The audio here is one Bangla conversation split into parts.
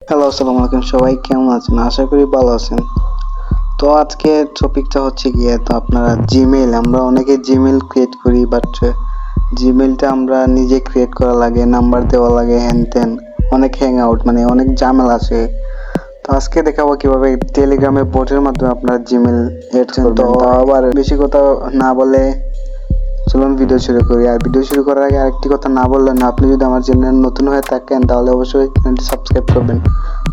হ্যালো, আসসালামু আলাইকুম। সবাই কেমন আছেন? আশা করি ভালো আছেন। তো আজকে টপিকটা হচ্ছে গিয়ে তো আপনারা জিমেইল, আমরা অনেকে জিমেইল ক্রিয়েট করি, বাট জিমেইলটা আমরা নিজে ক্রিয়েট করা লাগে, নাম্বার দেওয়া লাগে, হ্যান ত্যান অনেক হ্যাং আউট, মানে অনেক ঝামেলা আছে। তো আজকে দেখাবো কিভাবে টেলিগ্রামে বোটের মাধ্যমে আপনারা জিমেইল এড করবেন। তো আবার বেশি কথা না বলে চলুন ভিডিও শুরু করি। আর ভিডিও শুরু করার আগে আরেকটি কথা না বললেন না, আপনি যদি আমার চ্যানেল নতুন হয়ে থাকেন তাহলে অবশ্যই চ্যানেলটি সাবস্ক্রাইব করবেন,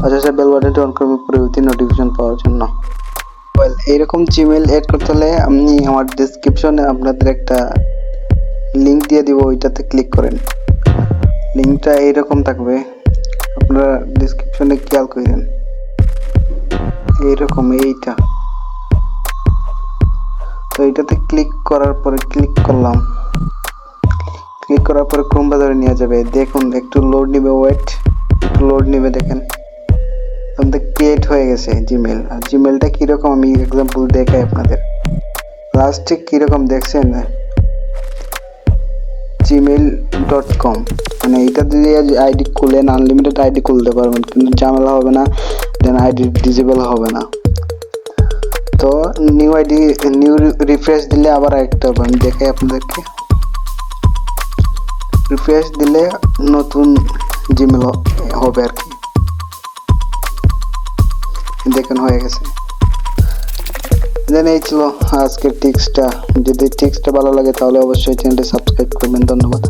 পাশাপাশি বেল বাটনটি অন করবেন পরবর্তী নোটিফিকেশন পাওয়ার জন্য। এইরকম জিমেইল এড করতে হলে আপনি আমার ডেসক্রিপশনে আপনাদের একটা লিঙ্ক দিয়ে দিব, ওইটাতে ক্লিক করেন। লিঙ্কটা এইরকম থাকবে, আপনারা ডেসক্রিপশনে খেয়াল করেন, এইরকম এইটা। তো এটাতে ক্লিক করার পরে ক্লিক করার পরে ক্রোম ব্রাউজারে নিয়ে যাবে। দেখুন একটু লোড নিবে, একটু লোড নিবে। দেখেন আমাদের ক্রিয়েট হয়ে গেছে জিমেইল। আর জিমেইলটা কীরকম আমি এক্সাম্পল দেখাই আপনাদের। লাস্টে কীরকম দেখছেন, gmail.com, মানে এটা দিয়ে আইডি খুলেন, আনলিমিটেড আইডি খুলতে পারবেন, কিন্তু ঝামেলা হবে না, দেন আইডি ডিজেবল হবে না। তো নিউ রিফ্রেশ দিলে আবার একটা আমি দেখাই আপনাদেরকে। রিফ্রেশ দিলে নতুন জিমেল হবে আর কি। দেখেন হয়ে গেছে। দেন এই ছিল আজকের টিপসটা। যদি টিপসটা ভালো লাগে তাহলে অবশ্যই চ্যানেলটি সাবস্ক্রাইব করবেন। ধন্যবাদ।